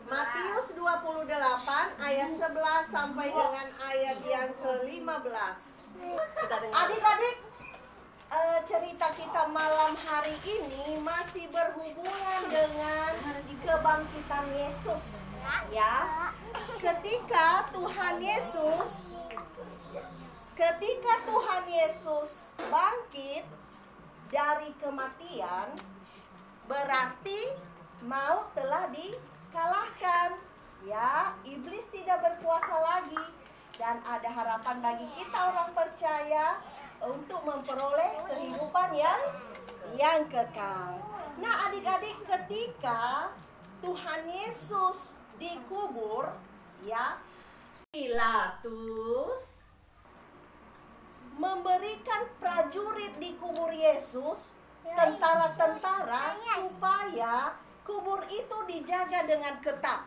Matius 28 ayat 11 sampai dengan ayat yang ke-15. Adik-adik, cerita kita malam hari ini masih berhubungan dengan kebangkitan Yesus, ya. Ketika Tuhan Yesus bangkit dari kematian, berarti maut telah dikalahkan, ya. Iblis tidak berkuasa lagi, dan ada harapan bagi kita orang percaya untuk memperoleh kehidupan yang kekal. Nah, adik-adik, ketika Tuhan Yesus dikubur, ya, Pilatus memberikan prajurit di kubur Yesus, tentara-tentara, supaya kubur itu dijaga dengan ketat.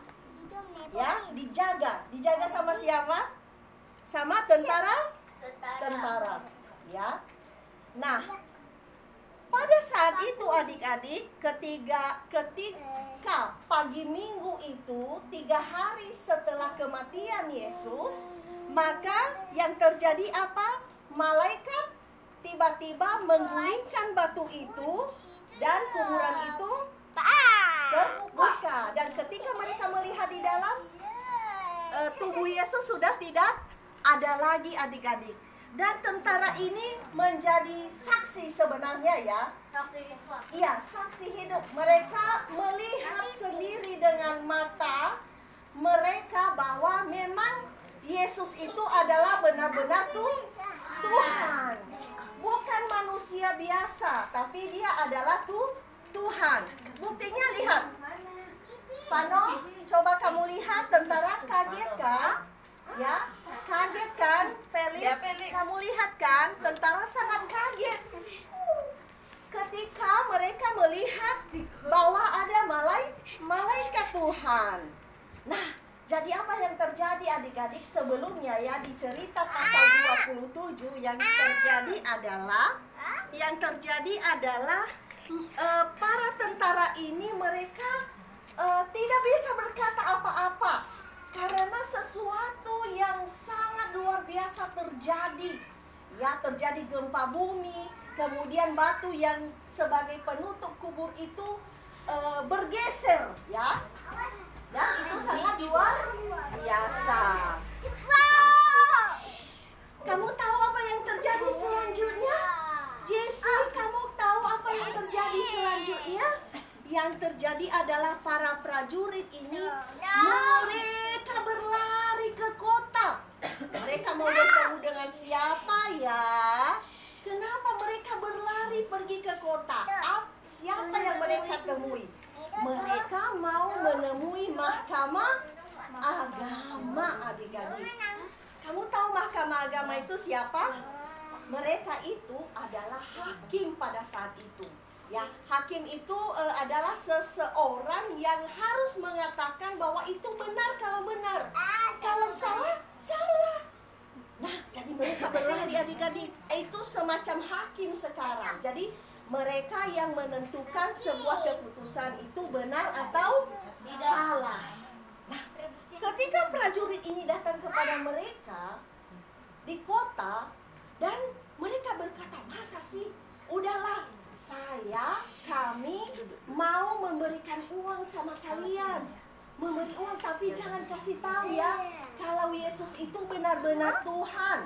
Ya, dijaga sama siapa? Sama tentara. Ya. Nah, pada saat itu adik-adik, ketika pagi minggu itu 3 hari setelah kematian Yesus, maka yang terjadi apa? Malaikat tiba-tiba menggulingkan batu itu dan kuburan itu terbuka. Dan ketika mereka melihat di dalam, tubuh Yesus sudah tidak ada lagi, adik-adik. Dan tentara ini menjadi saksi sebenarnya, ya. Iya, saksi hidup. Mereka melihat sendiri dengan mata mereka bahwa memang Yesus itu adalah benar-benar Tuhan. Bukan manusia biasa, tapi dia adalah Tuhan. Buktinya lihat. Vano, coba kamu lihat, tentara kaget kan? Ya, kaget kan, Felix? Ya, Felix. Kamu lihat kan, tentara sangat kaget ketika mereka melihat bahwa ada malaikat Tuhan. Nah, jadi apa yang terjadi, adik-adik? Sebelumnya, ya, di cerita pasal 27 yang terjadi adalah para tentara ini mereka tidak bisa berkata apa-apa karena sesuatu yang sangat luar biasa terjadi. Ya, terjadi gempa bumi, kemudian batu yang sebagai penutup kubur itu bergeser, ya. Dan itu sangat luar biasa. Kamu tahu apa yang terjadi selanjutnya? Jessie, kamu tahu apa yang terjadi selanjutnya? Yang terjadi adalah para prajurit ini mereka berlari ke kota. Mereka mau bertemu dengan siapa, ya? Kenapa mereka berlari pergi ke kota? Siapa yang mereka temui? Mereka mau menemui mahkamah agama, adik-adik. Kamu tahu mahkamah agama itu siapa? Mereka itu adalah hakim pada saat itu. Ya, hakim itu adalah seseorang yang harus mengatakan bahwa itu benar kalau benar, kalau salah, salah. Nah, jadi mereka berlari, adik-adik. Itu semacam hakim sekarang. Jadi mereka yang menentukan sebuah keputusan itu benar atau salah. Nah, ketika prajurit ini datang kepada mereka di kota, dan mereka berkata, masa sih? Udahlah, kami mau memberikan uang sama kalian. Memberi uang, tapi jangan kasih tahu, ya, kalau Yesus itu benar-benar Tuhan.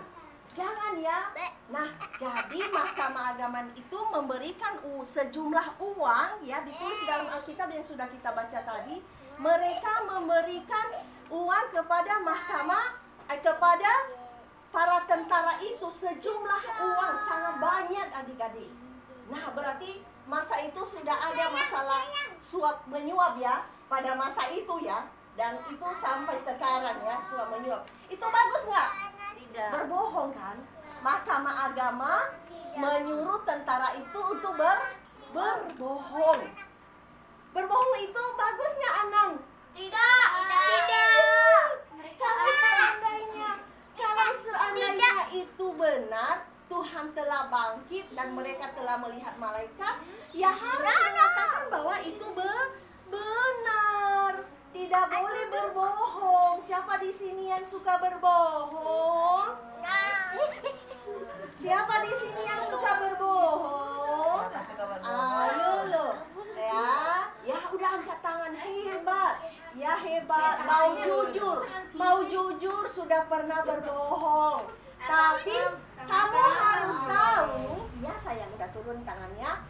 Jangan, ya. Nah, jadi mahkamah agama itu memberikan sejumlah uang, ya, ditulis dalam Alkitab yang sudah kita baca tadi. Mereka memberikan uang kepada kepada para tentara itu, sejumlah uang sangat banyak, adik-adik. Nah, berarti masa itu sudah ada masalah suap menyuap, ya, pada masa itu, ya. Dan itu sampai sekarang, ya, suap menyuap. Itu bagus nggak? Tidak. Berbohong, kan? Mahkamah agama menyuruh tentara itu untuk berbohong. Berbohong itu bagus nggak, Anang? Tidak. Kalau seandainya itu benar, Tuhan telah bangkit dan mereka telah melihat malaikat, ya harus mengatakan bahwa itu benar. Tidak boleh boleh berbohong. Siapa di sini yang suka berbohong? Siapa di sini yang suka berbohong? Ayo lo, ya udah angkat tangan, hebat, ya hebat. Mau jujur sudah pernah berbohong. Tapi kamu harus tahu, ya sayang udah turun tangannya.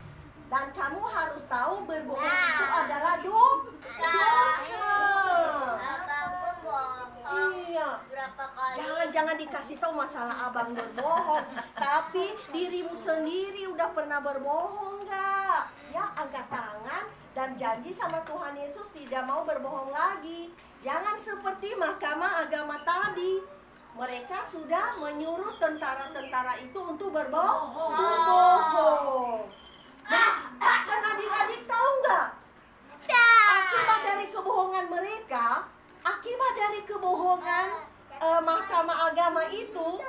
Dan kamu harus tahu berbohong itu adalah dosa. Iya. Jangan dikasih tahu masalah abang berbohong, tapi dirimu sendiri udah pernah berbohong nggak? Ya, angkat tangan dan janji sama Tuhan Yesus tidak mau berbohong lagi. Jangan seperti mahkamah agama tadi. Mereka sudah menyuruh tentara-tentara itu untuk berbohong. Nah, dan adik-adik tahu nggak? Akibat dari kebohongan mereka, akibat dari kebohongan mahkamah agama itu,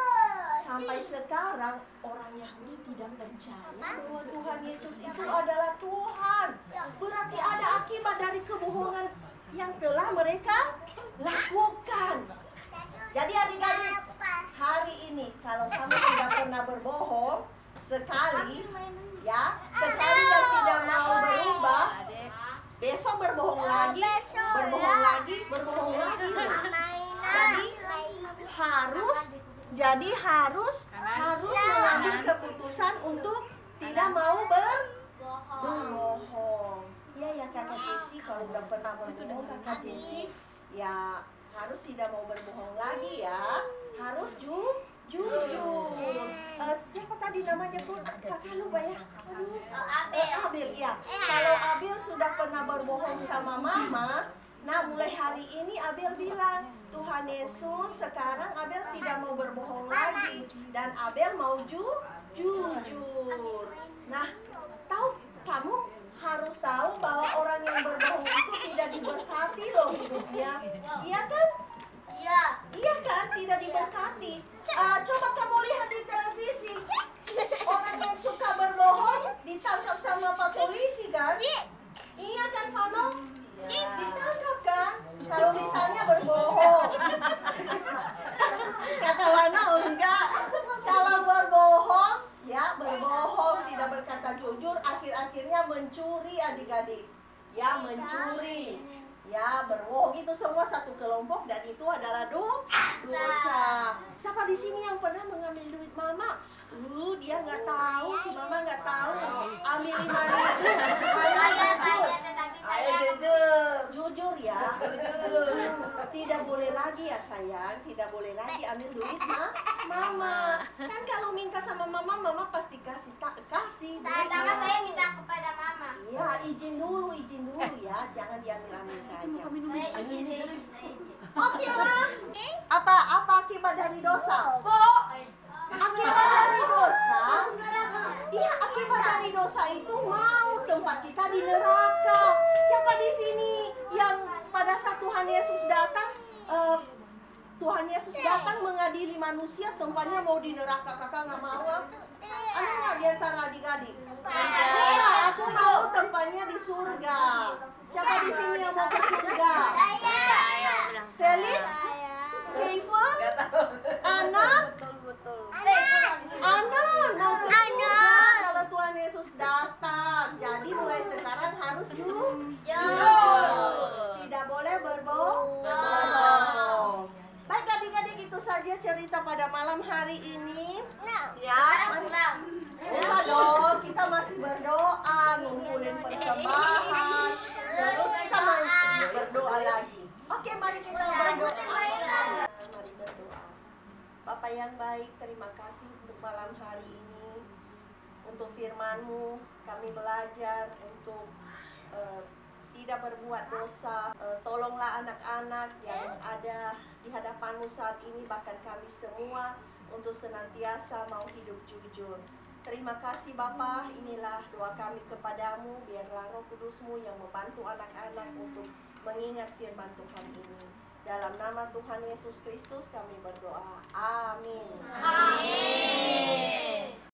sampai sekarang orang Yahudi tidak percaya bahwa Tuhan Yesus itu adalah Tuhan. Berarti ada akibat dari kebohongan yang telah mereka lakukan. Jadi adik-adik, hari ini kalau kamu sudah pernah berbohong sekali, ya, sekali dan tidak mau berubah, besok berbohong lagi. Jadi harus mengambil keputusan untuk tidak mau berbohong. Ya kakak Jesi, kalau udah pernah berbohong kakak Jesi, ya harus tidak mau berbohong lagi ya. Harus jujur. Siapa tadi namanya Bu? Kakak lupa ya? Abil ya. Kalau Abil sudah pernah berbohong sama mama, nah mulai hari ini Abil bilang, Tuhan Yesus sekarang Abil tidak mau berbohong lagi. Dan Abil mau jujur. Nah, kamu harus tahu bahwa orang yang berbohong itu tidak diberkati loh hidupnya. Iya kan? Iya kan? Tidak diberkati. Coba kamu lihat di televisi. Orang yang suka berbohong ditangkap sama Pak Polisi kan? Iya kan Vano? Ditangkap kan? Kalau misalnya berbohong. Kata Vano enggak. Kalau berbohong, ya berbohong, tidak berkata jujur, akhir-akhirnya mencuri adik-adik. Ya mencuri. Ya, berbohong itu semua satu kelompok dan itu adalah dosa. Siapa di sini yang pernah mengambil duit mama? Dia nggak tahu, si mama nggak tahu. Ambil 5.000. Ayo jujur ya. Tidak boleh lagi ya sayang, tidak boleh lagi ambil duit mama. Kan kalau minta sama mama pasti kasih. Pertama saya minta kepada mama. Iya, izin dulu ya, jangan diambil saja. Oke lah. Apa akibat dari dosa? Akibat dari dosa? Iya, akibat dari dosa itu maut, tempat kita di neraka. Siapa di sini yang pada saat Tuhan Yesus datang, mengadili manusia, tempatnya mau di neraka? Kakak nggak mau? Ada nggak di antara adik-adik? Iya, aku mau tempatnya di surga. Siapa di sini yang mau ke surga? Felix? Kevin? Anna mau ke surga kalau Tuhan Yesus datang. Jadi mulai sekarang harus jujur. Tidak boleh berbohong. Baik adik-adik, itu saja cerita pada malam hari ini. Ya, enggak dong, kita masih berdoa, ngumpulin persembahan. Terus kita mau berdoa lagi. Oke, mari kita berdoa. Mari berdoa. Bapak yang baik, terima kasih untuk malam hari ini. Untuk firman-Mu, kami belajar untuk tidak berbuat dosa. Tolonglah anak-anak yang ada di hadapan-Mu saat ini, bahkan kami semua, untuk senantiasa mau hidup jujur. Terima kasih Bapa, inilah doa kami kepadamu. Biarlah Roh Kudus-Mu yang membantu anak-anak untuk mengingat firman Tuhan ini. Dalam nama Tuhan Yesus Kristus kami berdoa. Amin.